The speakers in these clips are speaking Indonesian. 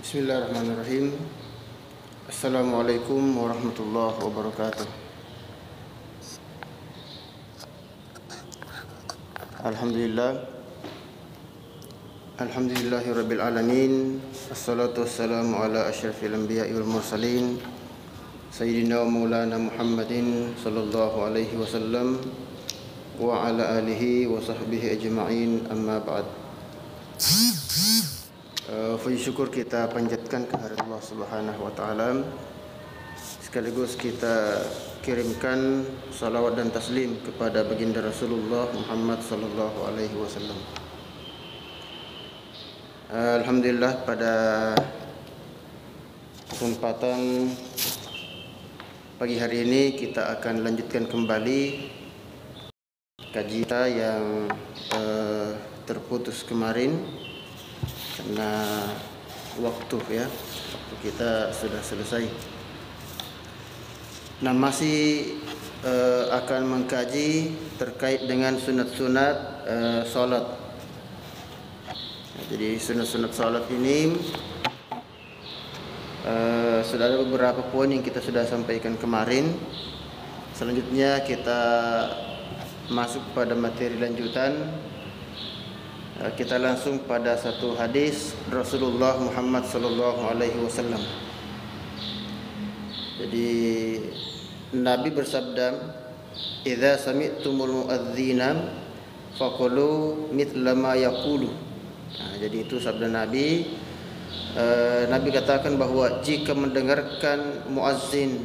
Bismillahirrahmanirrahim. Assalamualaikum warahmatullahi wabarakatuh. Alhamdulillahirabbil alamin. Assalatu wassalamu ala asyrafil anbiya'i wal mursalin sayyidina wa maulana Muhammadin sallallahu alaihi wasallam wa ala alihi wa sahbihi ajma'in, amma ba'd. Puji syukur kita panjatkan kepada Allah Subhanahu wa taala. Sekaligus kita kirimkan salawat dan taslim kepada baginda Rasulullah Muhammad sallallahu alaihi wasallam. Alhamdulillah, pada kesempatan pagi hari ini kita akan lanjutkan kembali kajian kita yang terputus kemarin karena waktu kita sudah selesai. Nah, masih akan mengkaji terkait dengan sunat-sunat salat. Jadi sunat-sunat salat ini sudah ada beberapa poin yang kita sudah sampaikan kemarin. Selanjutnya kita masuk pada materi lanjutan. Kita langsung pada satu hadis Rasulullah Muhammad sallallahu alaihi wasallam. Jadi Nabi bersabda, "Idza sami'tumul muadzina faqulu mithla ma yaqulu." Jadi itu sabda Nabi. Nabi katakan bahwa jika mendengarkan muazzin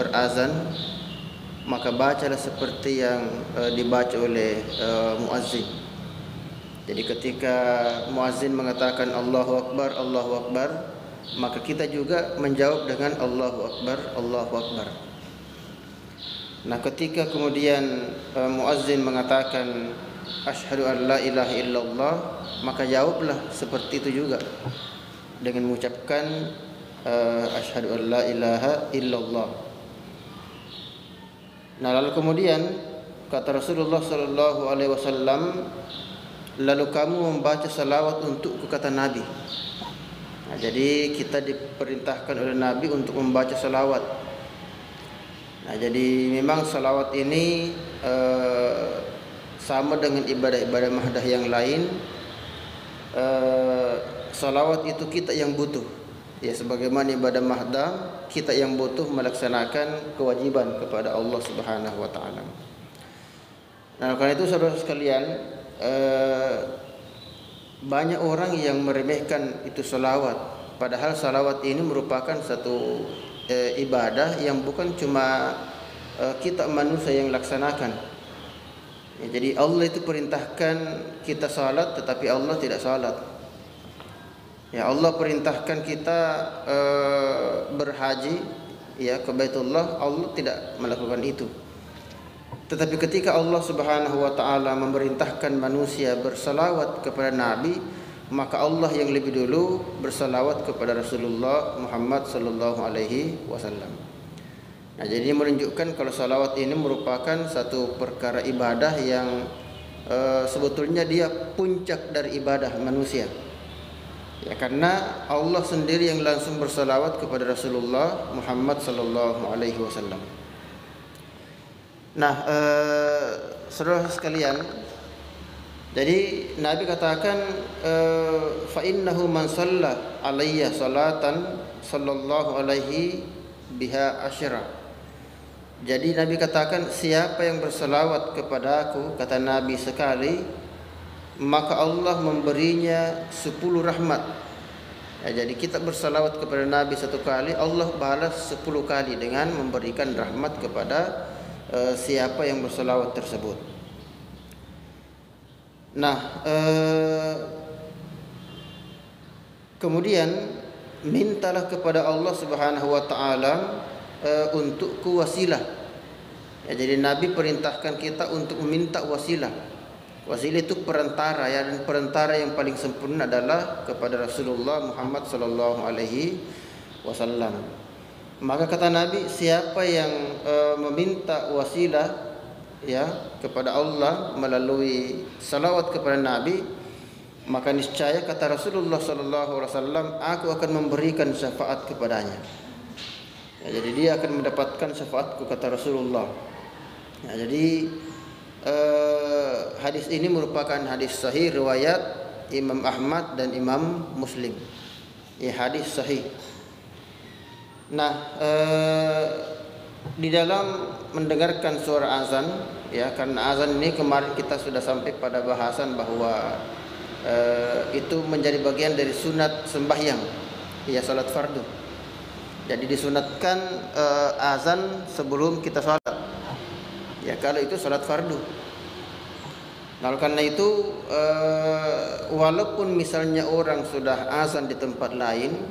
berazan, maka bacalah seperti yang dibaca oleh muazzin. Jadi ketika muazzin mengatakan Allahu Akbar, Allahu Akbar, maka kita juga menjawab dengan Allahu Akbar, Allahu Akbar. Nah, ketika kemudian muazzin mengatakan asyhadu an la ilaha illallah, maka jawablah seperti itu juga dengan mengucapkan asyhadu an la ilaha illallah. Nah, lalu kemudian kata Rasulullah sallallahu alaihi wasallam, lalu kamu membaca salawat untukku, kata Nabi. Nah, jadi kita diperintahkan oleh Nabi untuk membaca salawat. Nah, jadi memang salawat ini sama dengan ibadah-ibadah mahdah yang lain. Salawat itu kita yang butuh. Ya, sebagaimana ibadah mahdah, kita yang butuh melaksanakan kewajiban kepada Allah Subhanahu wa taala. Nah, karena itu saudara sekalian, banyak orang yang meremehkan itu salawat, padahal salawat ini merupakan satu ibadah yang bukan cuma kita manusia yang laksanakan. Ya, jadi Allah itu perintahkan kita salat, tetapi Allah tidak salat. Ya, Allah perintahkan kita berhaji ke Baitullah, Allah tidak melakukan itu. Tetapi ketika Allah Subhanahu wa taala memerintahkan manusia bersalawat kepada Nabi, maka Allah yang lebih dulu bersalawat kepada Rasulullah Muhammad sallallahu alaihi wasallam. Nah, jadi menunjukkan kalau salawat ini merupakan satu perkara ibadah yang sebetulnya dia puncak dari ibadah manusia. Ya, karena Allah sendiri yang langsung bersalawat kepada Rasulullah Muhammad sallallahu alaihi wasallam. Nah, saudara sekalian, jadi Nabi katakan fa innahu man shalla alayya salatan sallallahu alaihi biha asyra. Jadi Nabi katakan, siapa yang bersalawat kepada aku, kata Nabi, sekali, maka Allah memberinya 10 rahmat. Ya, jadi kita bersalawat kepada Nabi satu kali, Allah balas 10 kali dengan memberikan rahmat kepada siapa yang bersalawat tersebut. Nah, kemudian mintalah kepada Allah Subhanahu wa taala untukku wasilah. Ya, jadi Nabi perintahkan kita untuk meminta wasilah. Wasilah itu perantara, dan perantara yang paling sempurna adalah kepada Rasulullah Muhammad sallallahu alaihi wasallam. Maka kata Nabi, siapa yang meminta wasilah kepada Allah melalui salawat kepada Nabi, maka niscaya kata Rasulullah sallallahu alaihi wasallam, aku akan memberikan syafaat kepadanya. Ya, jadi dia akan mendapatkan syafaatku kata Rasulullah. Ya, jadi hadis ini merupakan hadis sahih riwayat Imam Ahmad dan Imam Muslim. Ya, hadis sahih. Nah, di dalam mendengarkan suara azan, ya, karena azan ini kemarin kita sudah sampai pada bahasan bahwa itu menjadi bagian dari sunat sembahyang, ya, salat fardu. Jadi disunatkan azan sebelum kita salat, ya, kalau itu salat fardu. Nah, karena itu walaupun misalnya orang sudah azan di tempat lain,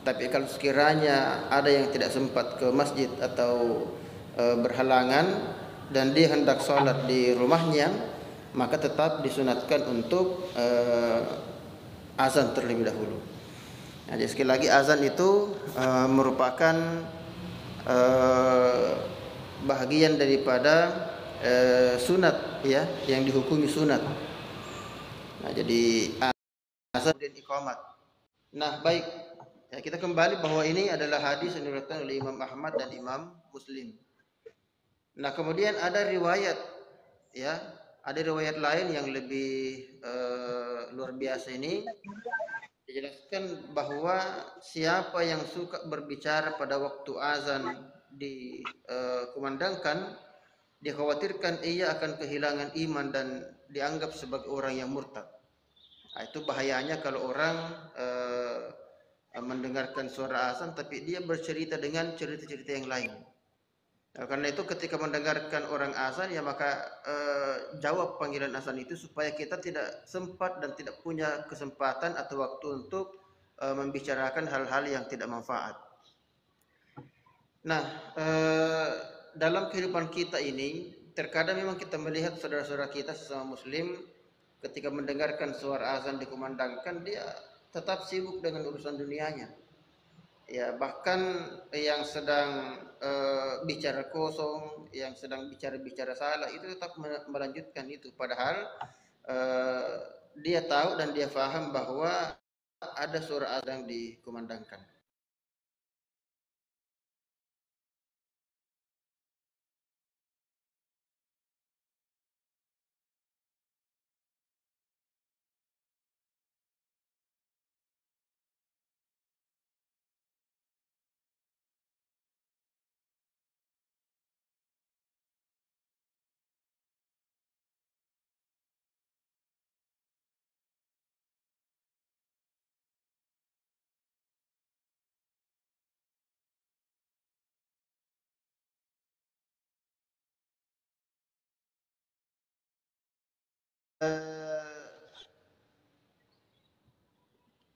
tapi kalau sekiranya ada yang tidak sempat ke masjid atau berhalangan dan dia hendak sholat di rumahnya, maka tetap disunatkan untuk azan terlebih dahulu. Nah, jadi sekali lagi azan itu merupakan bahagian daripada sunat, ya, yang dihukumi sunat. Nah, jadi azan dan iqamat. Nah, baik, ya, kita kembali bahwa ini adalah hadis yang diriwayatkan oleh Imam Ahmad dan Imam Muslim. Nah, kemudian ada riwayat, ya, ada riwayat lain yang lebih luar biasa. Ini dijelaskan bahwa siapa yang suka berbicara pada waktu azan dikumandangkan, dikhawatirkan ia akan kehilangan iman dan dianggap sebagai orang yang murtad. Nah, itu bahayanya kalau orang mendengarkan suara azan tapi dia bercerita dengan cerita-cerita yang lain. Nah, karena itu ketika mendengarkan orang azan, ya, maka jawab panggilan azan itu supaya kita tidak sempat dan tidak punya kesempatan atau waktu untuk membicarakan hal-hal yang tidak manfaat. Nah, dalam kehidupan kita ini terkadang memang kita melihat saudara-saudara kita sesama muslim ketika mendengarkan suara azan dikumandangkan, dia tetap sibuk dengan urusan dunianya. Ya, bahkan yang sedang bicara kosong, yang sedang bicara salah, itu tetap melanjutkan itu, padahal dia tahu dan dia paham bahwa ada suara azan dikumandangkan.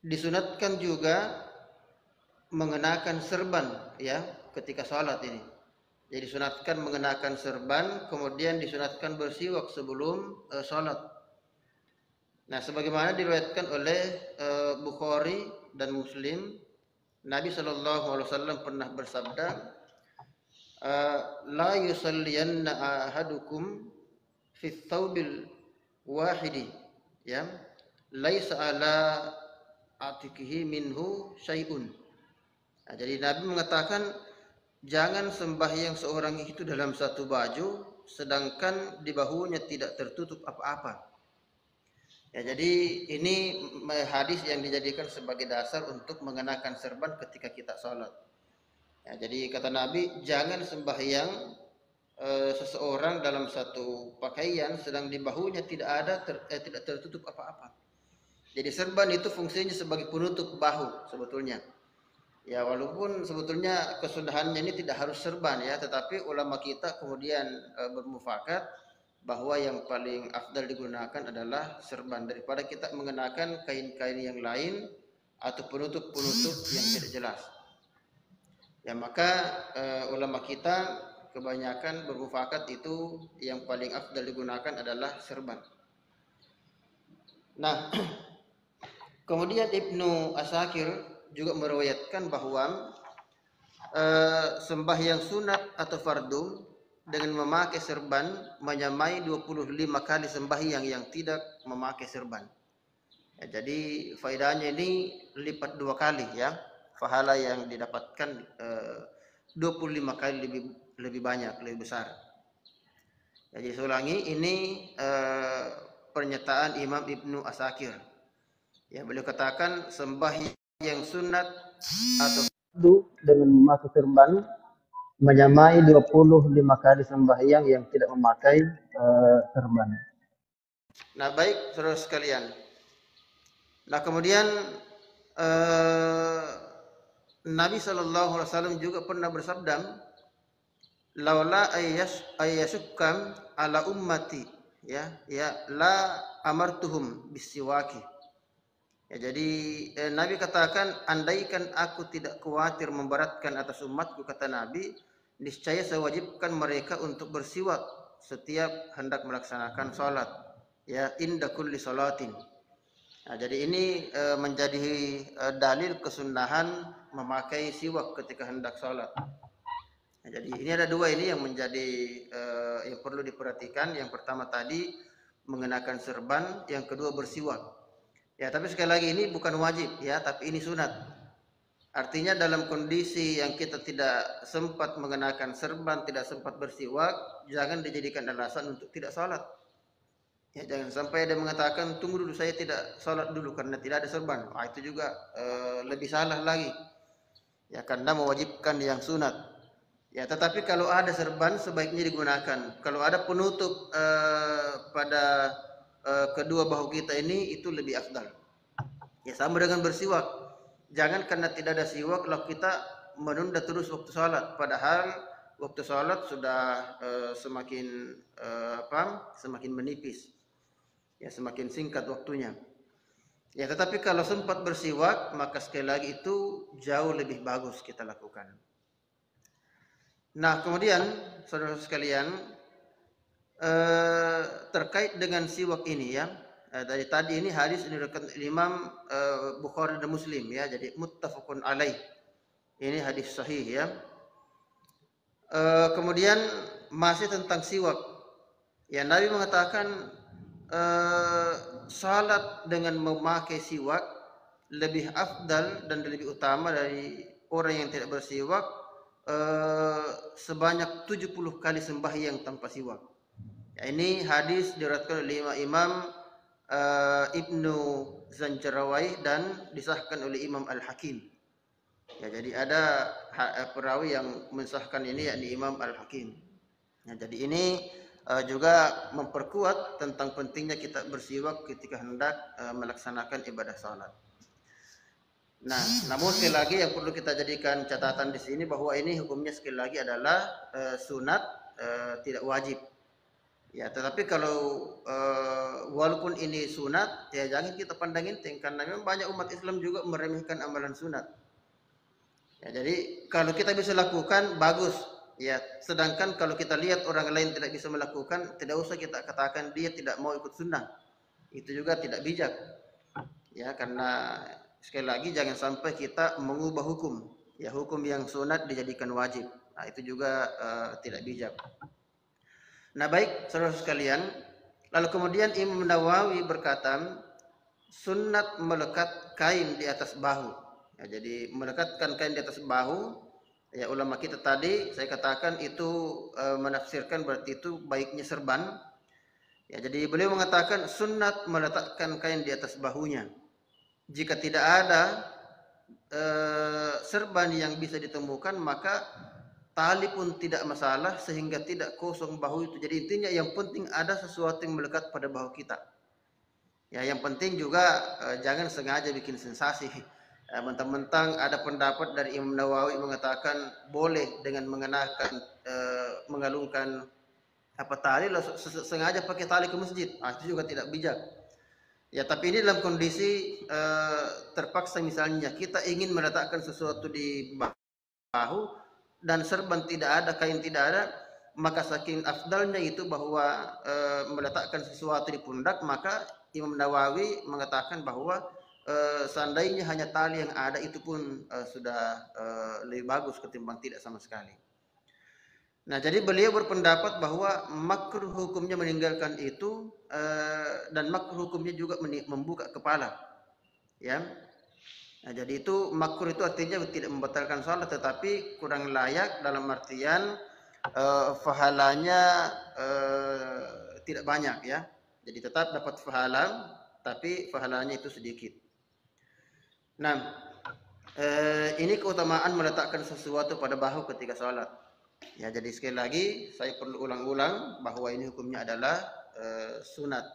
Disunatkan juga mengenakan serban, ya, ketika sholat ini. Jadi disunatkan mengenakan serban, kemudian disunatkan bersiwak sebelum sholat. Nah, sebagaimana diriwayatkan oleh Bukhari dan Muslim, Nabi SAW pernah bersabda, la yusalliyanna ahadukum fi thawbil wahidi, ya, laisa ala atikihi minhu syai'un. Nah, jadi Nabi mengatakan jangan sembahyang seorang itu dalam satu baju sedangkan di bahunya tidak tertutup apa-apa. Ya, jadi ini hadis yang dijadikan sebagai dasar untuk mengenakan serban ketika kita sholat. Ya, jadi kata Nabi, jangan sembahyang seseorang dalam satu pakaian sedang di bahunya tidak tertutup apa-apa. Jadi serban itu fungsinya sebagai penutup bahu sebetulnya. Ya, walaupun sebetulnya kesudahannya ini tidak harus serban, ya, tetapi ulama kita kemudian bermufakat bahwa yang paling afdal digunakan adalah serban daripada kita mengenakan kain-kain yang lain atau penutup-penutup yang tidak jelas. Ya, maka ulama kita kebanyakan bermufakat itu yang paling afdal digunakan adalah serban. Nah, kemudian Ibnu Asakir juga meriwayatkan bahwa sembahyang sunat atau fardu dengan memakai serban menyamai 25 kali sembahyang yang tidak memakai serban. Ya, jadi faedahnya ini lipat 2 kali ya. Pahala yang didapatkan 25 kali lebih banyak, lebih besar. Ya, jadi saya ulangi, ini pernyataan Imam Ibnu Asakir. Ya, beliau katakan sembahyang sunat atau dengan memakai serban menyamai 25 kali sembahyang yang tidak memakai serban. Nah, baik saudara sekalian. Nah, kemudian Nabi SAW juga pernah bersabda, laula ayyasukam ala ummati, ya la amartuhum bisiwaki. Ya, jadi Nabi katakan, andaikan aku tidak khawatir memberatkan atas umatku, kata Nabi, niscaya saya wajibkan mereka untuk bersiwak setiap hendak melaksanakan sholat, ya, inda kulli sholatin. Nah, jadi ini menjadi dalil kesunahan memakai siwak ketika hendak sholat. Nah, jadi ini ada 2 ini yang menjadi yang perlu diperhatikan. Yang pertama tadi mengenakan serban, yang kedua bersiwak. Ya, tapi sekali lagi ini bukan wajib ya, tapi ini sunat. Artinya dalam kondisi yang kita tidak sempat mengenakan serban, tidak sempat bersiwak, jangan dijadikan alasan untuk tidak sholat. Ya, jangan sampai ada mengatakan tunggu dulu, saya tidak sholat dulu karena tidak ada serban. Itu juga lebih salah lagi. Ya, karena mewajibkan yang sunat. Ya, tetapi kalau ada serban sebaiknya digunakan. Kalau ada penutup pada kedua bahu kita ini, itu lebih afdal. Ya, sama dengan bersiwak. Jangan karena tidak ada siwak lalu kita menunda terus waktu sholat. Padahal waktu sholat sudah semakin semakin menipis. Ya, semakin singkat waktunya. Ya, tetapi kalau sempat bersiwak, maka sekali lagi itu jauh lebih bagus kita lakukan. Nah, kemudian saudara sekalian, terkait dengan siwak ini ya, dari tadi ini hadis ini diriwayatkan Imam Bukhari dan Muslim ya, jadi muttafaqun alaih. Ini hadis sahih ya. Kemudian masih tentang siwak. Ya, Nabi mengatakan salat dengan memakai siwak lebih afdal dan lebih utama dari orang yang tidak bersiwak sebanyak 70 kali sembahyang tanpa siwak. Ya, ini hadis diriwayatkan oleh Imam Ibnu Zanjarawai dan disahkan oleh Imam Al-Hakim. Ya, jadi ada perawi yang mensahkan ini, yakni Imam Al-Hakim. Ya, jadi ini juga memperkuat tentang pentingnya kita bersiwak ketika hendak melaksanakan ibadah salat. Nah, namun sekali lagi yang perlu kita jadikan catatan di sini bahwa ini hukumnya sekali lagi adalah sunat, tidak wajib. Ya, tetapi kalau walaupun ini sunat, ya jangan kita pandang enteng karena memang banyak umat Islam juga meremehkan amalan sunat. Ya, jadi kalau kita bisa lakukan bagus. Ya, sedangkan kalau kita lihat orang lain tidak bisa melakukan, tidak usah kita katakan dia tidak mau ikut sunnah. Itu juga tidak bijak. Ya, karena sekali lagi jangan sampai kita mengubah hukum. Ya, hukum yang sunat dijadikan wajib. Nah, itu juga tidak bijak. Nah, baik saudara sekalian, lalu kemudian Imam Nawawi berkata, sunat melekat kain di atas bahu. Ya, jadi melekatkan kain di atas bahu, ya ulama kita tadi saya katakan itu menafsirkan berarti itu baiknya serban. Ya, jadi beliau mengatakan sunat meletakkan kain di atas bahunya. Jika tidak ada serban yang bisa ditemukan, maka tali pun tidak masalah sehingga tidak kosong bahu itu. Jadi intinya yang penting ada sesuatu yang melekat pada bahu kita. Ya, yang penting juga jangan sengaja bikin sensasi. Mentang-mentang ada pendapat dari Imam Nawawi mengatakan boleh dengan mengenakan mengalungkan tali sengaja pakai tali ke masjid. Itu juga tidak bijak. Ya, tapi ini dalam kondisi terpaksa, misalnya kita ingin meletakkan sesuatu di bahu dan serban tidak ada, kain tidak ada, maka saking afdalnya itu bahwa meletakkan sesuatu di pundak, maka Imam Nawawi mengatakan bahwa seandainya hanya tali yang ada itu pun sudah lebih bagus ketimbang tidak sama sekali. Nah, jadi beliau berpendapat bahwa makruh hukumnya meninggalkan itu dan makruh hukumnya juga membuka kepala. Ya. Nah, jadi itu makruh itu artinya tidak membatalkan salat, tetapi kurang layak dalam artian pahalanya tidak banyak ya. Jadi tetap dapat pahala, tapi pahalanya itu sedikit. Nah, ini keutamaan meletakkan sesuatu pada bahu ketika sholat. Ya, jadi sekali lagi saya perlu ulang-ulang bahwa ini hukumnya adalah sunat.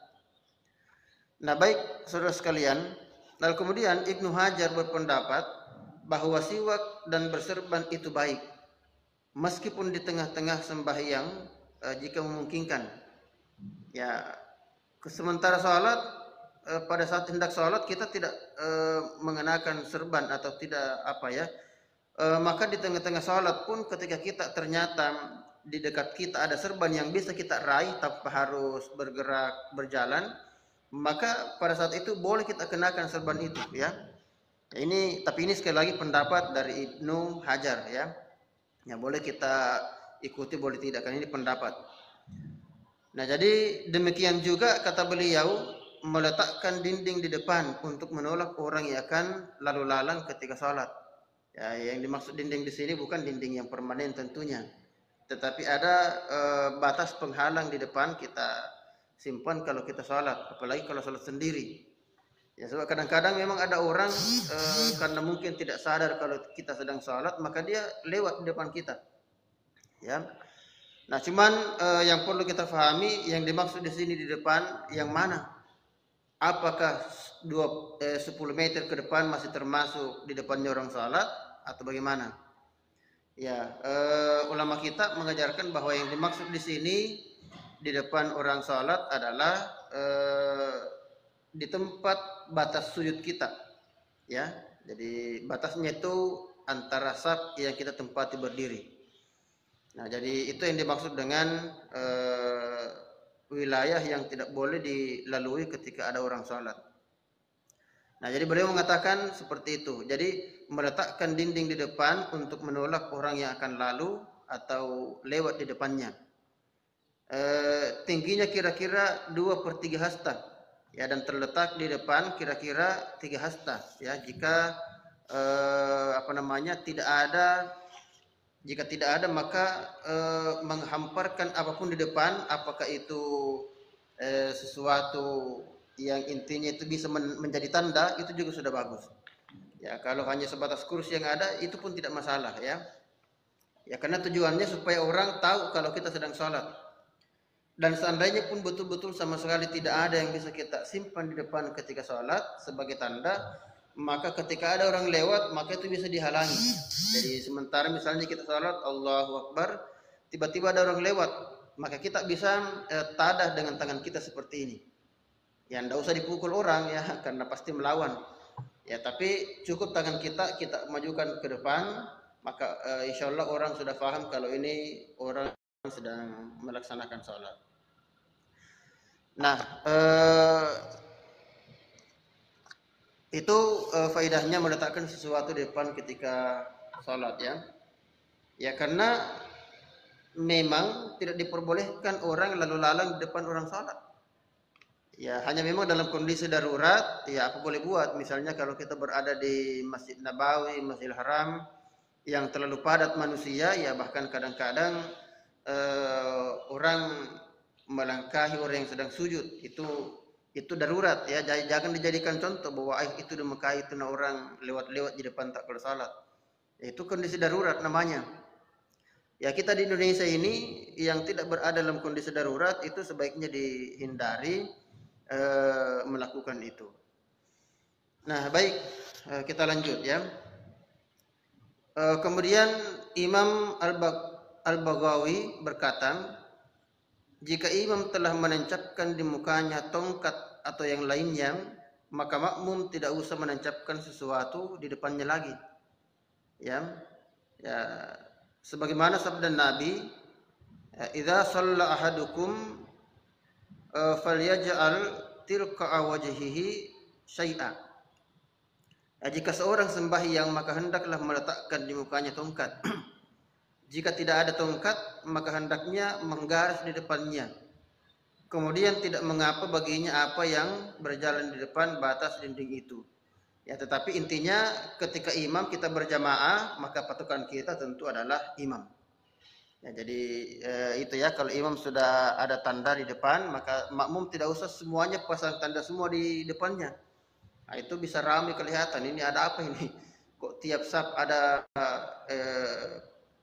Nah, baik saudara sekalian, lalu kemudian Ibnu Hajar berpendapat bahwa siwak dan berserban itu baik, meskipun di tengah-tengah sembahyang jika memungkinkan. Ya, sementara sholat pada saat hendak sholat kita tidak mengenakan serban atau tidak apa ya. Maka di tengah-tengah sholat pun ketika kita ternyata di dekat kita ada serban yang bisa kita raih tanpa harus bergerak berjalan, maka pada saat itu boleh kita kenakan serban itu ya. Tapi ini sekali lagi pendapat dari Ibnu Hajar ya. Ya boleh kita ikuti boleh tidak, karena ini pendapat. Nah, jadi demikian juga kata beliau meletakkan dinding di depan untuk menolak orang yang akan lalu lalang ketika sholat. Ya, yang dimaksud dinding di sini bukan dinding yang permanen tentunya, tetapi ada batas penghalang di depan kita simpan kalau kita sholat, apalagi kalau sholat sendiri. Ya, sebab kadang-kadang memang ada orang karena mungkin tidak sadar kalau kita sedang sholat, maka dia lewat di depan kita. Ya, nah cuman yang perlu kita pahami yang dimaksud di sini di depan yang mana? Apakah 10 meter ke depan masih termasuk di depannya orang sholat atau bagaimana? Ya, ulama kita mengajarkan bahwa yang dimaksud di sini di depan orang sholat adalah di tempat batas sujud kita, ya. Jadi batasnya itu antara saf yang kita tempati berdiri. Nah, jadi itu yang dimaksud dengan wilayah yang tidak boleh dilalui ketika ada orang sholat. Nah, jadi beliau mengatakan seperti itu. Jadi meletakkan dinding di depan untuk menolak orang yang akan lalu atau lewat di depannya. Tingginya kira-kira 2/3 hasta, ya, dan terletak di depan kira-kira 3 hasta, ya. Jika jika tidak ada maka menghamparkan apapun di depan, apakah itu sesuatu yang intinya itu bisa menjadi tanda, itu juga sudah bagus. Ya, kalau hanya sebatas kursi yang ada itu pun tidak masalah ya. Ya, karena tujuannya supaya orang tahu kalau kita sedang sholat. Dan seandainya pun betul-betul sama sekali tidak ada yang bisa kita simpan di depan ketika sholat sebagai tanda, maka ketika ada orang lewat maka itu bisa dihalangi. Jadi sementara misalnya kita sholat Allahu Akbar, tiba-tiba ada orang lewat, maka kita bisa tadah dengan tangan kita seperti ini. Ya, tidak usah dipukul orang ya, karena pasti melawan. Ya, tapi cukup tangan kita majukan ke depan, maka insya Allah orang sudah paham kalau ini orang sedang melaksanakan sholat. Nah, itu faedahnya meletakkan sesuatu di depan ketika sholat ya. Ya, karena memang tidak diperbolehkan orang lalu lalang di depan orang sholat. Ya, hanya memang dalam kondisi darurat, ya apa boleh buat. Misalnya kalau kita berada di Masjid Nabawi, Masjidil Haram, yang terlalu padat manusia, ya bahkan kadang-kadang orang melangkahi orang yang sedang sujud, itu darurat ya. Jangan dijadikan contoh bahwa itu di Mekah itu orang lewat-lewat di depan tak perlu salat. Itu kondisi darurat namanya. Ya, kita di Indonesia ini yang tidak berada dalam kondisi darurat itu sebaiknya dihindari melakukan itu. Nah, baik, kita lanjut ya. Kemudian Imam Al-Baghawi berkata, jika imam telah menancapkan di mukanya tongkat atau yang lainnya, maka makmum tidak usah menancapkan sesuatu di depannya lagi. Ya, sebagaimana sabda Nabi, "Idza shalla ahadukum falyaj'al tilqa wajhihi syai'a." Jika seorang sembahyang maka hendaklah meletakkan di mukanya tongkat. Jika tidak ada tongkat maka hendaknya menggaris di depannya. Kemudian tidak mengapa baginya apa yang berjalan di depan batas dinding itu. Ya, tetapi intinya ketika imam kita berjamaah, maka patokan kita tentu adalah imam. Ya, jadi itu ya, kalau imam sudah ada tanda di depan, maka makmum tidak usah semuanya pasang tanda semua di depannya. Nah, itu bisa ramai kelihatan, ini ada apa ini? Kok tiap saf ada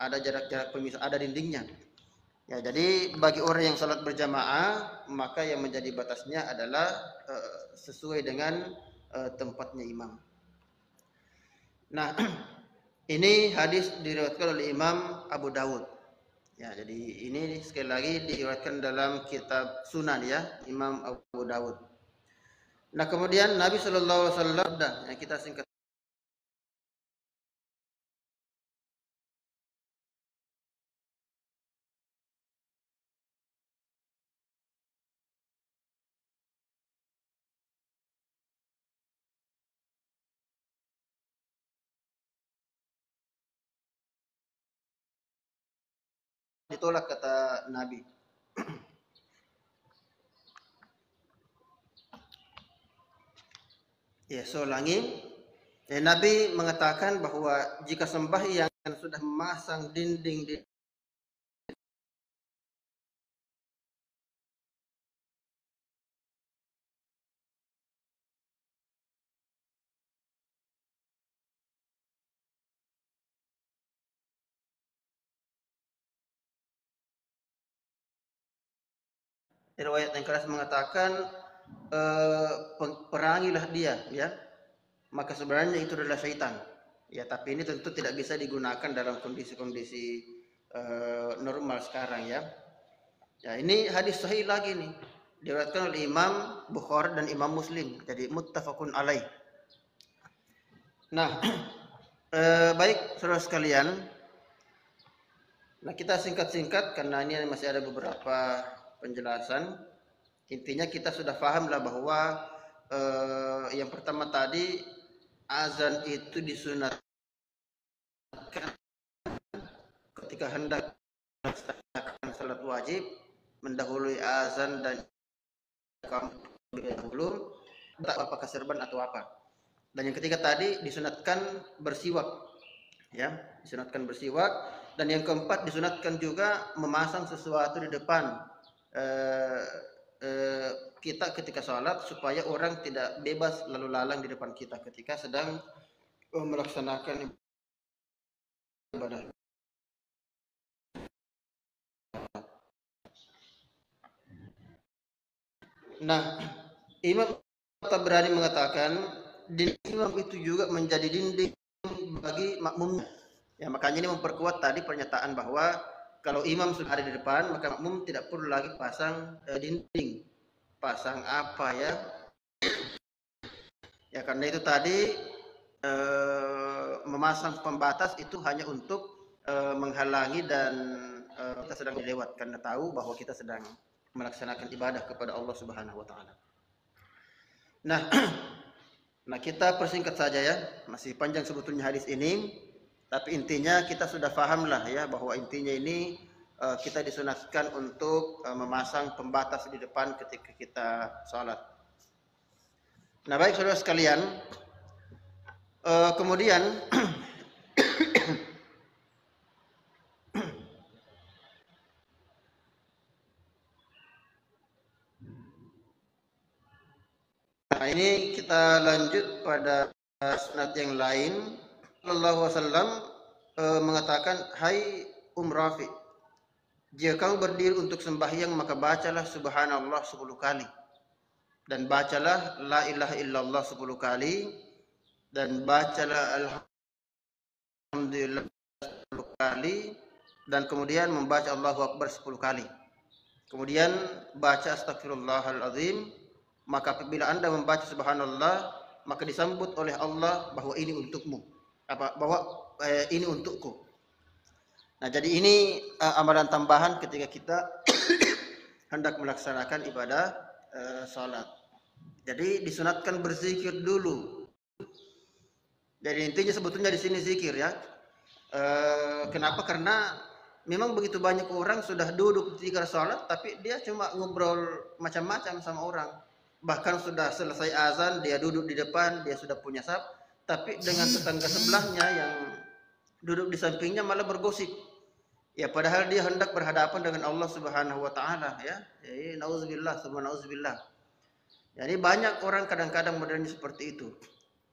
jarak-jarak pemisah, ada dindingnya. Ya, jadi bagi orang yang salat berjamaah, maka yang menjadi batasnya adalah sesuai dengan tempatnya imam. Nah, ini hadis diriwayatkan oleh Imam Abu Dawud. Ya, jadi ini sekali lagi diriwayatkan dalam kitab Sunan ya, Imam Abu Dawud. Nah, kemudian Nabi Shallallahu Alaihi Wasallam, yang kita singkat ditolak kata Nabi. Ya, so ulangi. Nabi mengatakan bahwa jika sembahyang sudah memasang dinding di riwayat yang keras mengatakan perangilah dia, ya. Maka sebenarnya itu adalah syaitan. Ya, tapi ini tentu tidak bisa digunakan dalam kondisi-kondisi normal sekarang ya. Ya, ini hadis sahih lagi nih. Diriwayatkan oleh Imam Bukhari dan Imam Muslim. Jadi muttafaqun alaih. Nah, baik saudara sekalian. Nah, kita singkat-singkat karena ini masih ada beberapa penjelasan. Intinya kita sudah pahamlah bahwa yang pertama tadi azan itu disunatkan ketika hendak melaksanakan salat wajib, mendahului azan dan kamu dahulu, tak apakah serban atau apa. Dan yang ketiga tadi disunatkan bersiwak, ya, disunatkan bersiwak. Dan yang keempat disunatkan juga memasang sesuatu di depan kita ketika sholat supaya orang tidak bebas lalu lalang di depan kita ketika sedang melaksanakan ibadah. Nah, Imam Tabrani mengatakan imam itu juga menjadi dinding bagi makmumnya. Ya, makanya ini memperkuat tadi pernyataan bahwa kalau imam sudah ada di depan, maka makmum tidak perlu lagi pasang dinding. Pasang apa ya? Ya, karena itu tadi memasang pembatas itu hanya untuk menghalangi dan kita sedang lewat karena tahu bahwa kita sedang melaksanakan ibadah kepada Allah Subhanahu wa taala. Nah, kita persingkat saja ya. Masih panjang sebetulnya hadis ini. Tapi intinya kita sudah pahamlah ya bahwa intinya ini kita disunatkan untuk memasang pembatas di depan ketika kita sholat. Nah, baik saudara sekalian, kemudian nah, ini kita lanjut pada sunat yang lain. Sallallahu alaihi wasallam mengatakan, hai Rafi, jika kamu berdiri untuk sembahyang maka bacalah subhanallah 10 kali dan bacalah la ilaha illallah 10 kali dan bacalah alhamdulillah 10 kali dan kemudian membaca Allahu Akbar 10 kali. Kemudian baca astagfirullahalazim. Maka apabila Anda membaca subhanallah, maka disambut oleh Allah bahwa ini untukmu. Bahwa ini untukku. Nah, jadi ini amalan tambahan ketika kita hendak melaksanakan ibadah salat. Jadi disunatkan berzikir dulu. Jadi intinya sebetulnya di sini zikir ya. Kenapa? Karena memang begitu banyak orang sudah duduk ketika salat, tapi dia cuma ngobrol macam-macam sama orang. bahkan sudah selesai azan dia duduk di depan, dia sudah punya saf, tapi dengan tetangga sebelahnya yang duduk di sampingnya malah bergosip. Ya padahal dia hendak berhadapan dengan Allah Subhanahu wa taala ya. Jadi nauzubillah, summa nauzubillah. Jadi banyak orang kadang-kadang modelnya seperti itu.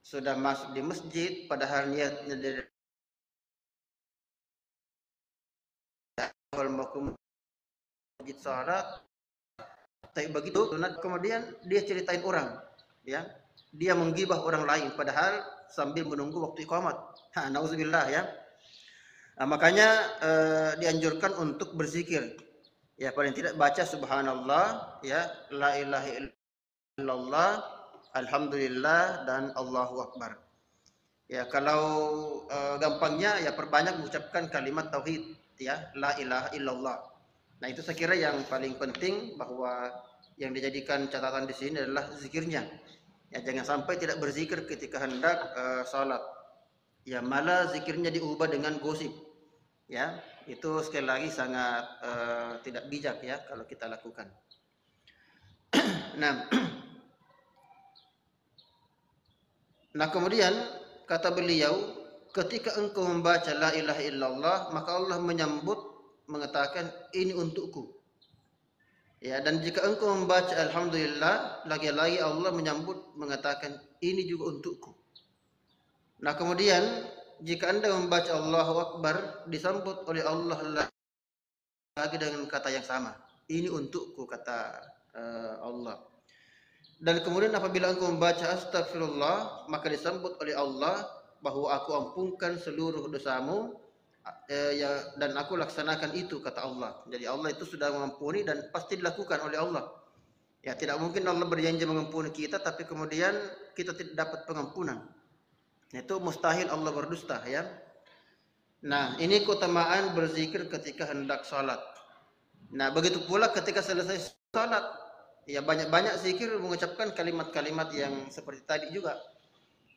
Sudah masuk di masjid padahal niatnya dari awal mau ke masjid salat, tapi begitu kemudian dia ceritain orang, ya. Dia menggibah orang lain padahal sambil menunggu waktu iqamat. Nauzubillah ya. Nah, makanya dianjurkan untuk berzikir. Ya paling tidak baca subhanallah, ya, la ilaha illallah, alhamdulillah dan Allahu akbar. Ya kalau gampangnya ya perbanyak mengucapkan kalimat tauhid, ya, la ilaha illallah. Nah, itu saya kira yang paling penting, bahwa yang dijadikan catatan di sini adalah zikirnya. Ya jangan sampai tidak berzikir ketika hendak salat. Ya malah zikirnya diubah dengan gosip. Ya, itu sekali lagi sangat tidak bijak ya kalau kita lakukan. Nah, nah kemudian kata beliau, ketika engkau membaca la ilaha illallah, maka Allah menyambut mengatakan ini untukku. Ya, dan jika engkau membaca alhamdulillah, lagi-lagi Allah menyambut mengatakan ini juga untukku. Nah, kemudian jika Anda membaca Allahu Akbar, disambut oleh Allah lagi dengan kata yang sama. Ini untukku, kata Allah. Dan kemudian apabila engkau membaca astagfirullah, maka disambut oleh Allah bahwa aku ampunkan seluruh dosamu, ya, dan aku laksanakan itu, kata Allah. Jadi Allah itu sudah mengampuni dan pasti dilakukan oleh Allah. Ya tidak mungkin Allah berjanji mengampuni kita tapi kemudian kita tidak dapat pengampunan. Itu mustahil, Allah berdusta ya. Nah, ini keutamaan berzikir ketika hendak salat. Nah, begitu pula ketika selesai salat, ya banyak-banyak zikir, mengucapkan kalimat-kalimat yang seperti tadi juga.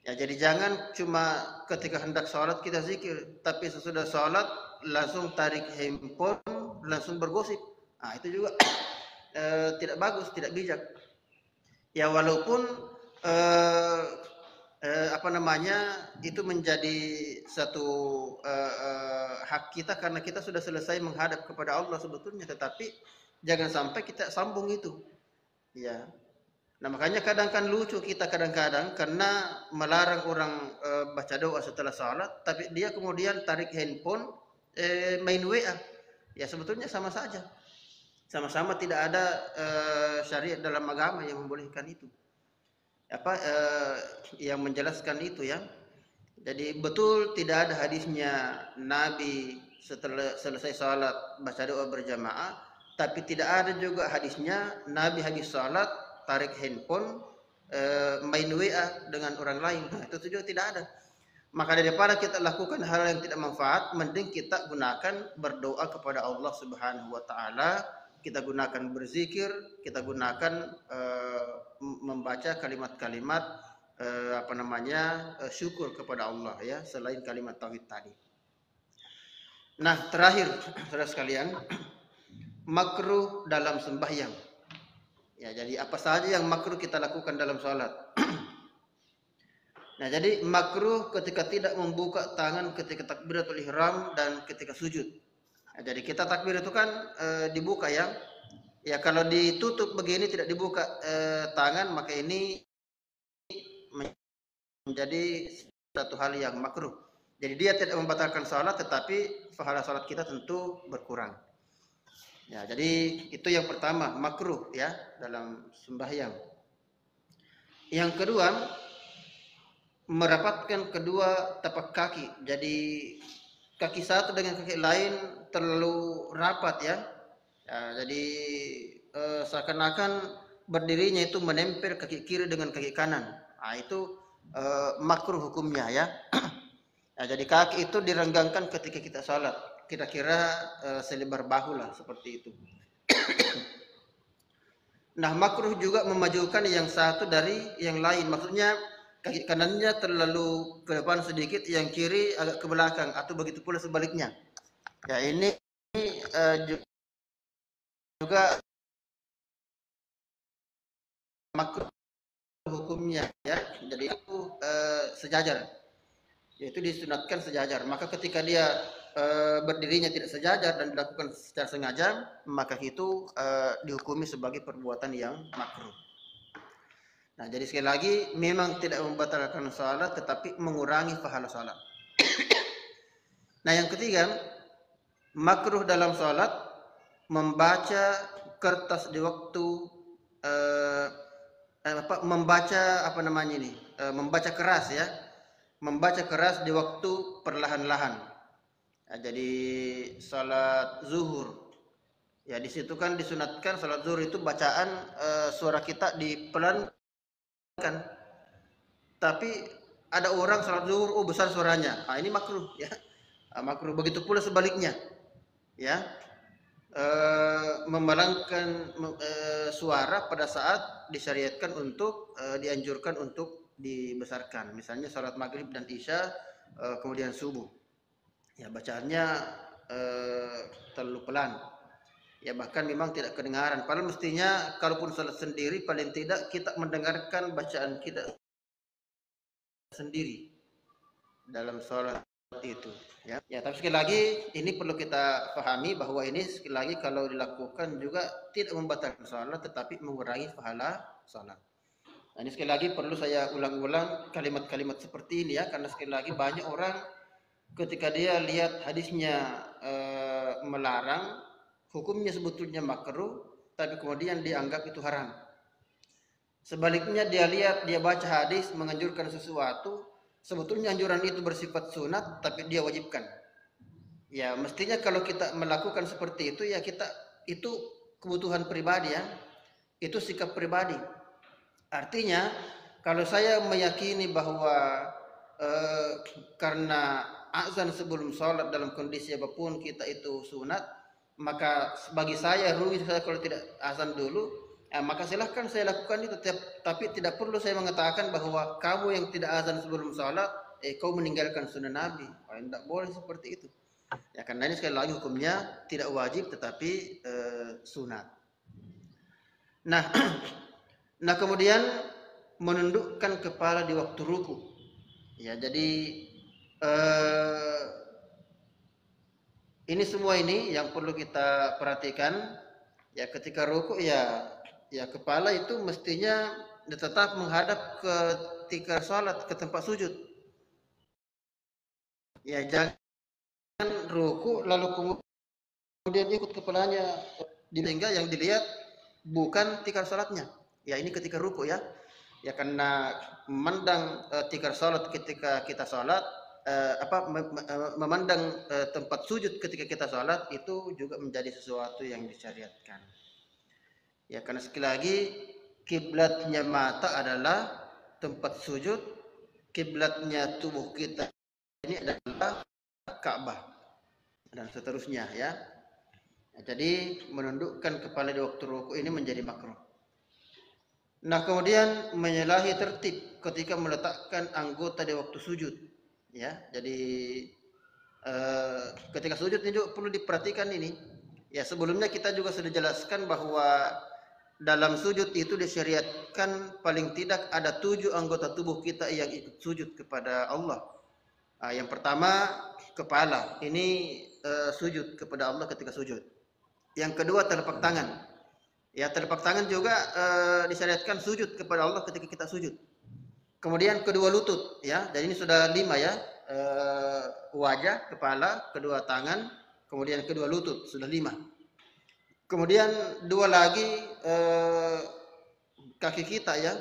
Ya jadi jangan cuma ketika hendak salat kita zikir, tapi sesudah salat langsung tarik handphone, langsung bergosip. Nah, itu juga tidak bagus, tidak bijak. Ya walaupun apa namanya, itu menjadi satu hak kita karena kita sudah selesai menghadap kepada Allah sebetulnya, tetapi jangan sampai kita sambung itu. Ya. Nah, makanya kadang kan lucu kita kadang-kadang karena melarang orang baca doa setelah salat, tapi dia kemudian tarik handphone main WA. Ya sebetulnya sama saja. Sama-sama tidak ada syariat dalam agama yang membolehkan itu. Yang menjelaskan itu ya. Jadi betul tidak ada hadisnya Nabi setelah selesai salat baca doa berjamaah, tapi tidak ada juga hadisnya Nabi habis salat tarik handphone main WA dengan orang lain. Nah, itu juga tidak ada. Maka daripada kita lakukan hal yang tidak manfaat, mending kita gunakan berdoa kepada Allah Subhanahu wa taala, kita gunakan berzikir, kita gunakan membaca kalimat-kalimat syukur kepada Allah ya, selain kalimat tauhid tadi. Nah, terakhir saudara sekalian, makruh dalam sembahyang. Ya, jadi apa saja yang makruh kita lakukan dalam salat. Nah, jadi makruh ketika tidak membuka tangan ketika takbiratul ihram dan ketika sujud. Nah, jadi kita takbir itu kan dibuka ya. Ya kalau ditutup begini tidak dibuka tangan, maka ini menjadi satu hal yang makruh. Jadi dia tidak membatalkan salat, tetapi pahala salat kita tentu berkurang. Ya, jadi itu yang pertama, makruh ya dalam sembahyang. Yang kedua, merapatkan kedua tapak kaki. Jadi kaki satu dengan kaki lain terlalu rapat ya. Ya jadi seakan-akan berdirinya itu menempel kaki kiri dengan kaki kanan. Nah, itu makruh hukumnya ya. Nah, jadi kaki itu direnggangkan ketika kita salat, kira-kira selebar bahu lah, seperti itu. Nah, makruh juga memajukan yang satu dari yang lain. Maksudnya kaki kanannya terlalu ke depan sedikit, yang kiri agak ke belakang, atau begitu pula sebaliknya. Ya ini juga makruh hukumnya ya. Jadi itu sejajar, yaitu disunatkan sejajar. Maka ketika dia berdirinya tidak sejajar dan dilakukan secara sengaja, maka itu dihukumi sebagai perbuatan yang makruh. Nah, jadi sekali lagi memang tidak membatalkan salat tetapi mengurangi pahala salat. Nah, yang ketiga, makruh dalam salat membaca kertas di waktu membaca keras ya. Membaca keras di waktu perlahan-lahan. Nah, jadi salat zuhur ya, di situ kan disunatkan salat zuhur itu bacaan suara kita dipelankan. Tapi ada orang salat zuhur besar suaranya. Ini makruh ya. Makruh. Begitu pula sebaliknya. Ya. Membalangkan suara pada saat disyariatkan untuk dianjurkan untuk dibesarkan. Misalnya salat maghrib dan isya, kemudian subuh. Ya, bacaannya terlalu pelan. Ya, bahkan memang tidak kedengaran. Padahal mestinya kalaupun salat sendiri paling tidak kita mendengarkan bacaan kita sendiri dalam salat itu ya. Tapi sekali lagi ini perlu kita pahami bahwa ini sekali lagi kalau dilakukan juga tidak membatalkan salat tetapi mengurangi pahala salat. Nah, ini sekali lagi perlu saya ulang-ulang kalimat-kalimat seperti ini ya, karena sekali lagi banyak orang ketika dia lihat hadisnya melarang, hukumnya sebetulnya makruh tapi kemudian dianggap itu haram. Sebaliknya dia lihat, dia baca hadis menganjurkan sesuatu, sebetulnya anjuran itu bersifat sunat tapi dia wajibkan. Ya, mestinya kalau kita melakukan seperti itu ya kita itu kebutuhan pribadi ya. Itu sikap pribadi. Artinya kalau saya meyakini bahwa karena azan sebelum sholat dalam kondisi apapun kita itu sunat, maka bagi saya rugi saya kalau tidak azan dulu. Maka silahkan saya lakukan itu, tapi tidak perlu saya mengatakan bahwa kamu yang tidak azan sebelum sholat, kau meninggalkan sunnah Nabi. Tidak boleh seperti itu. Ya, karena ini sekali lagi hukumnya tidak wajib tetapi sunat. Nah kemudian menundukkan kepala di waktu ruku. Ya, jadi ini semua ini yang perlu kita perhatikan. Ya, ketika ruku ya kepala itu mestinya tetap menghadap ketika salat ke tempat sujud. Ya, jangan ruku lalu kemudian ikut kepalanya, sehingga yang dilihat bukan tikar salatnya. Ya, ini ketika ruku ya. Ya, karena memandang tikar salat ketika kita salat, memandang tempat sujud ketika kita salat itu juga menjadi sesuatu yang disyariatkan. Ya, karena sekali lagi kiblatnya mata adalah tempat sujud, kiblatnya tubuh kita ini adalah Ka'bah dan seterusnya ya. Jadi menundukkan kepala di waktu ruku ini menjadi makruh. Nah, kemudian menyalahi tertib ketika meletakkan anggota di waktu sujud ya. Jadi ketika sujud ini juga perlu diperhatikan ini. Ya, sebelumnya kita juga sudah jelaskan bahwa dalam sujud itu disyariatkan paling tidak ada 7 anggota tubuh kita yang ikut sujud kepada Allah. Yang pertama kepala, ini sujud kepada Allah ketika sujud. Yang kedua telapak tangan. Ya, telapak tangan juga disyariatkan sujud kepada Allah ketika kita sujud. Kemudian kedua lutut ya. Jadi ini sudah 5 ya. Wajah, kepala, kedua tangan, kemudian kedua lutut, sudah 5. Kemudian 2 lagi kaki kita ya.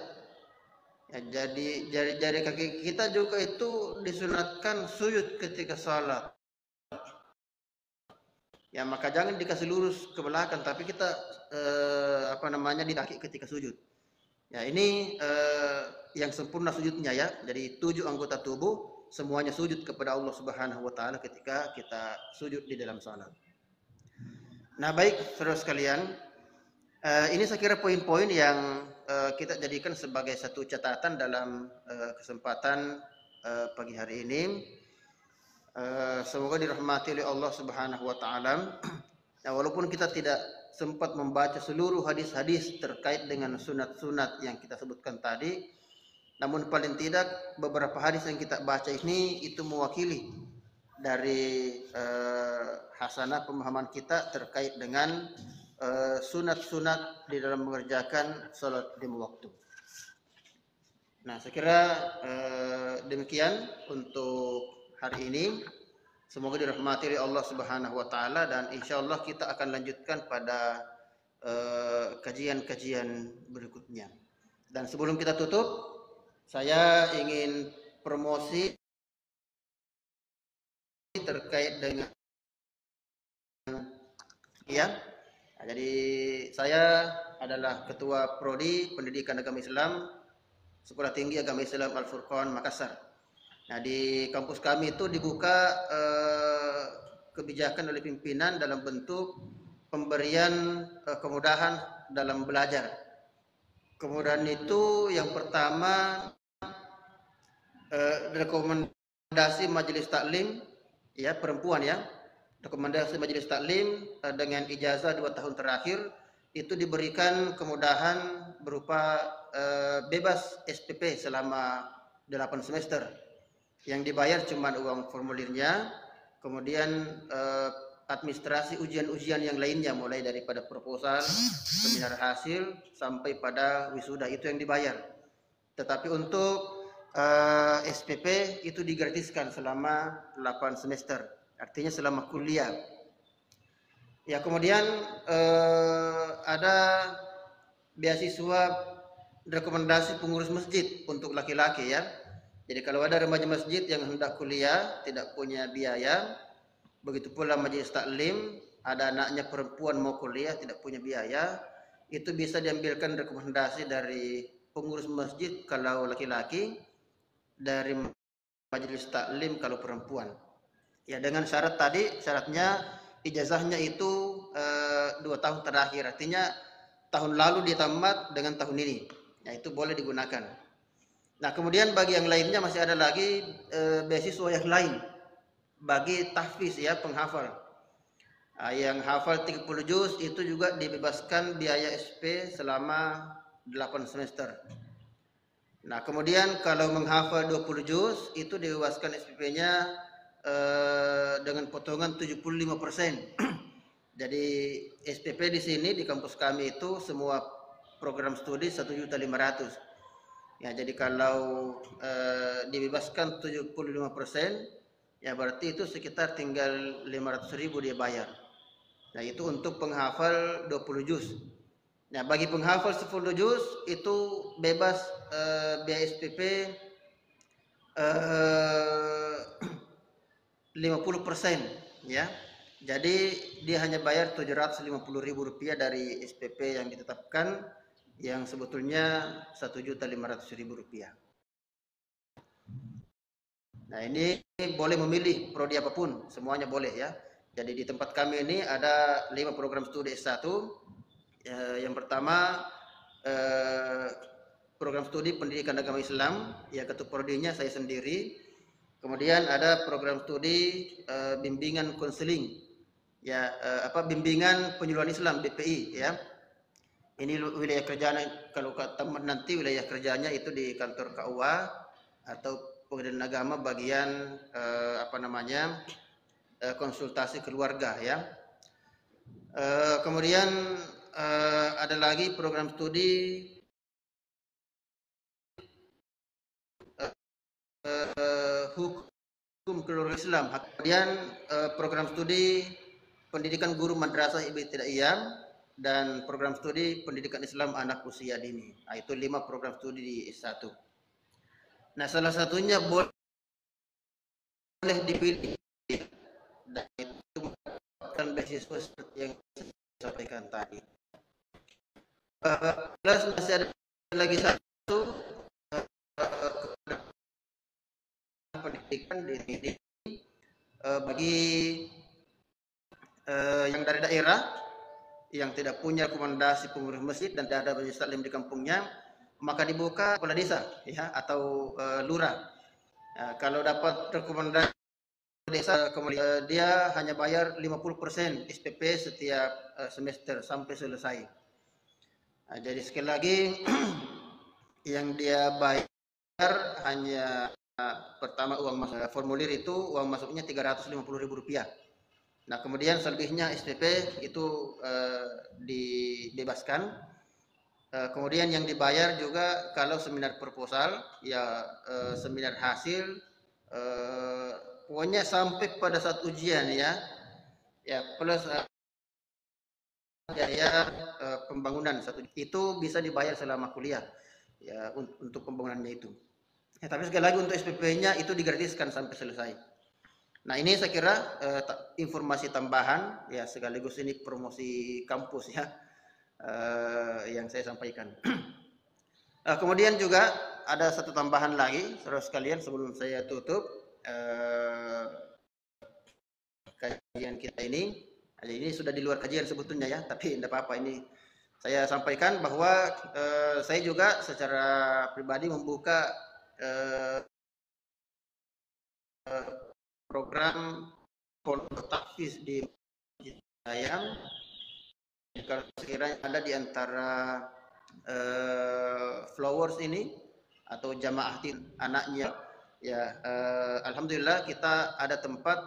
Jadi jari-jari kaki kita juga itu disunatkan sujud ketika salat. Ya, maka jangan dikasih lurus ke belakang, tapi kita di kaki ketika sujud. Ya, ini yang sempurna sujudnya ya. Jadi 7 anggota tubuh semuanya sujud kepada Allah Subhanahu wa taala ketika kita sujud di dalam salat. Nah, baik saudara sekalian, ini saya kira poin-poin yang kita jadikan sebagai satu catatan dalam kesempatan pagi hari ini. Semoga dirahmati oleh Allah Subhanahu wa taala. Nah, walaupun kita tidak sempat membaca seluruh hadis-hadis terkait dengan sunat-sunat yang kita sebutkan tadi. Namun paling tidak beberapa hadis yang kita baca ini itu mewakili dari hasanah pemahaman kita terkait dengan sunat-sunat di dalam mengerjakan salat lima waktu. Nah, saya kira demikian untuk hari ini. Semoga dirahmati oleh Allah Subhanahu wa taala, dan insyaallah kita akan lanjutkan pada kajian-kajian berikutnya. Dan sebelum kita tutup, saya ingin promosi terkait dengan ya. Nah, jadi saya adalah Ketua Prodi Pendidikan Agama Islam Sekolah Tinggi Agama Islam Al-Furqan Makassar. Nah, di kampus kami itu dibuka kebijakan oleh pimpinan dalam bentuk pemberian kemudahan dalam belajar. Kemudahan itu yang pertama rekomendasi majelis taklim ya, perempuan ya. Rekomendasi majelis taklim dengan ijazah 2 tahun terakhir itu diberikan kemudahan berupa bebas SPP selama 8 semester. Yang dibayar cuma uang formulirnya, kemudian administrasi ujian-ujian yang lainnya mulai daripada proposal, seminar hasil sampai pada wisuda itu yang dibayar. Tetapi untuk SPP itu digratiskan selama 8 semester, artinya selama kuliah. Ya, kemudian ada beasiswa rekomendasi pengurus masjid untuk laki-laki ya. Jadi kalau ada remaja masjid yang hendak kuliah tidak punya biaya, begitu pula majelis taklim ada anaknya perempuan mau kuliah tidak punya biaya, itu bisa diambilkan rekomendasi dari pengurus masjid kalau laki-laki, dari majelis taklim kalau perempuan. Ya, dengan syarat tadi, syaratnya ijazahnya itu 2 tahun terakhir, artinya tahun lalu dia tamat dengan tahun ini. Ya, itu boleh digunakan. Nah, kemudian bagi yang lainnya masih ada lagi beasiswa yang lain bagi tahfiz ya, penghafal. Nah, yang hafal 30 juz itu juga dibebaskan biaya SP selama 8 semester. Nah, kemudian kalau menghafal 20 juz itu dibebaskan SPP-nya dengan potongan 75%. Jadi SPP di sini di kampus kami itu semua program studi 1.500.000. Ya, jadi kalau dibebaskan 75%, ya berarti itu sekitar tinggal 500.000 dia bayar. Nah, itu untuk penghafal 20 juz. Nah, bagi penghafal 10 juz itu bebas biaya SPP 50% ya. Jadi dia hanya bayar 750.000 rupiah dari SPP yang ditetapkan, yang sebetulnya 1.500.000 rupiah. Nah, ini boleh memilih prodi apapun, semuanya boleh ya. Jadi di tempat kami ini ada 5 program studi S1. Yang pertama program studi Pendidikan Agama Islam, ya ketua prodinya saya sendiri. Kemudian ada program studi bimbingan konseling, ya bimbingan penyuluhan Islam BPI ya. Ini wilayah kerjanya, kalau teman nanti wilayah kerjanya itu di kantor KUA atau Pengadilan Agama bagian konsultasi keluarga ya. Kemudian ada lagi program studi hukum keluarga Islam. Kemudian program studi pendidikan guru madrasah ibtidaiyah dan program studi pendidikan Islam anak usia dini. Nah, itu 5 program studi di S1. Nah, salah satunya boleh dipilih dan itu merupakan beasiswa seperti yang saya sampaikan tadi. Plus masih ada lagi satu pendidikan di bagi yang dari daerah yang tidak punya rekomendasi pengurus masjid dan tidak ada majelis taklim di kampungnya, maka dibuka kepala desa ya atau lurah. Kalau dapat rekomendasi desa kemudian dia hanya bayar 50% SPP setiap semester sampai selesai. Nah, jadi sekali lagi yang dia bayar hanya pertama uang masuk formulir itu uang masuknya Rp350.000. Nah, kemudian selebihnya SPP itu dibebaskan. Kemudian yang dibayar juga kalau seminar proposal, ya seminar hasil, pokoknya sampai pada saat ujian ya plus biaya pembangunan satu itu bisa dibayar selama kuliah, ya untuk pembangunannya itu. Ya, tapi sekali lagi untuk SPP-nya itu digratiskan sampai selesai. Nah, ini saya kira informasi tambahan ya, sekaligus ini promosi kampus ya yang saya sampaikan. Kemudian juga ada satu tambahan lagi, saudara sekalian, sebelum saya tutup kajian kita ini. Ini sudah di luar kajian sebetulnya ya, tapi tidak apa-apa, ini saya sampaikan bahwa saya juga secara pribadi membuka program pondok tahfiz di Ayam. Kalau sekiranya ada di antara followers ini atau jamaah anaknya, ya alhamdulillah kita ada tempat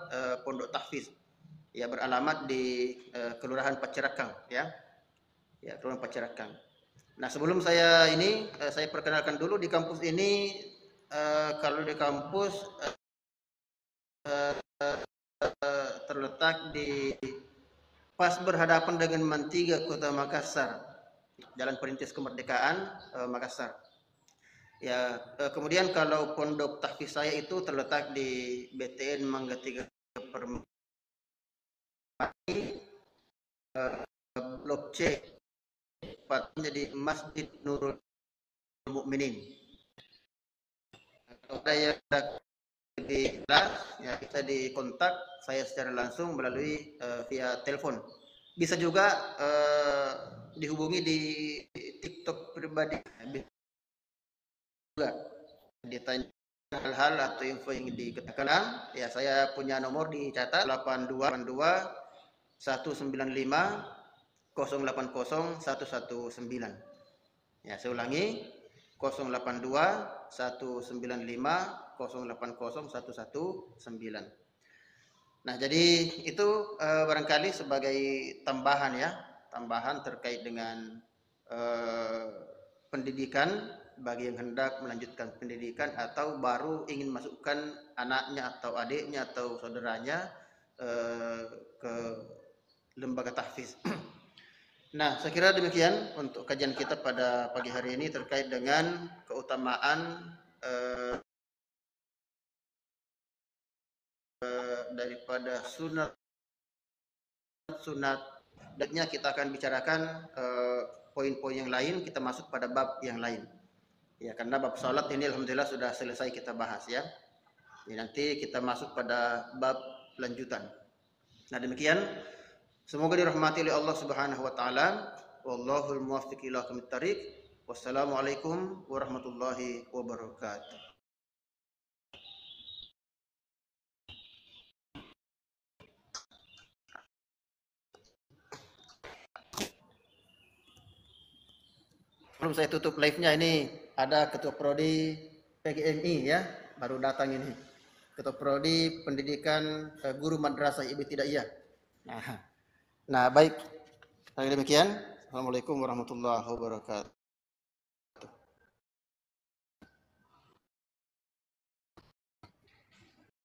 pondok tahfiz ya, beralamat di Kelurahan Pacirakang ya, Kelurahan Pacirakang. Nah, sebelum saya ini saya perkenalkan dulu di kampus ini. Kalau di kampus terletak di pas berhadapan dengan Mantiga, Kota Makassar, Jalan Perintis Kemerdekaan, Makassar. Ya, kemudian kalau pondok tahfiz saya itu terletak di BTN Mangga 3 Blok C, tepatnya di Masjid Nurul Mukminin. Kalau ada yang di kelas, ya bisa dikontak saya secara langsung melalui via telepon. Bisa juga dihubungi di TikTok pribadi. Juga ditanya hal-hal atau info yang diketahui, ya saya punya nomor dicatat 82 195 080 119. Ya, saya ulangi 082 195 080 119. Nah, jadi itu barangkali sebagai tambahan ya, tambahan terkait dengan pendidikan bagi yang hendak melanjutkan pendidikan atau baru ingin masukkan anaknya atau adiknya atau saudaranya ke lembaga tahfiz. Nah, saya kira demikian untuk kajian kita pada pagi hari ini terkait dengan keutamaan daripada sunat. Dannya kita akan bicarakan poin-poin yang lain, kita masuk pada bab yang lain. Ya, karena bab salat ini alhamdulillah sudah selesai kita bahas ya. Nanti kita masuk pada bab lanjutan. Nah, demikian. Semoga dirahmati oleh Allah Subhanahu wa taala. Wallahul muwaffiq ila aqwamit thariq. Wassalamualaikum warahmatullahi wabarakatuh. Sebelum saya tutup live-nya, ini ada Ketua Prodi PGMI ya, baru datang ini. Ketua Prodi Pendidikan Guru Madrasah Ibtidaiyah. Nah, baik. Demikian. Assalamualaikum warahmatullahi wabarakatuh.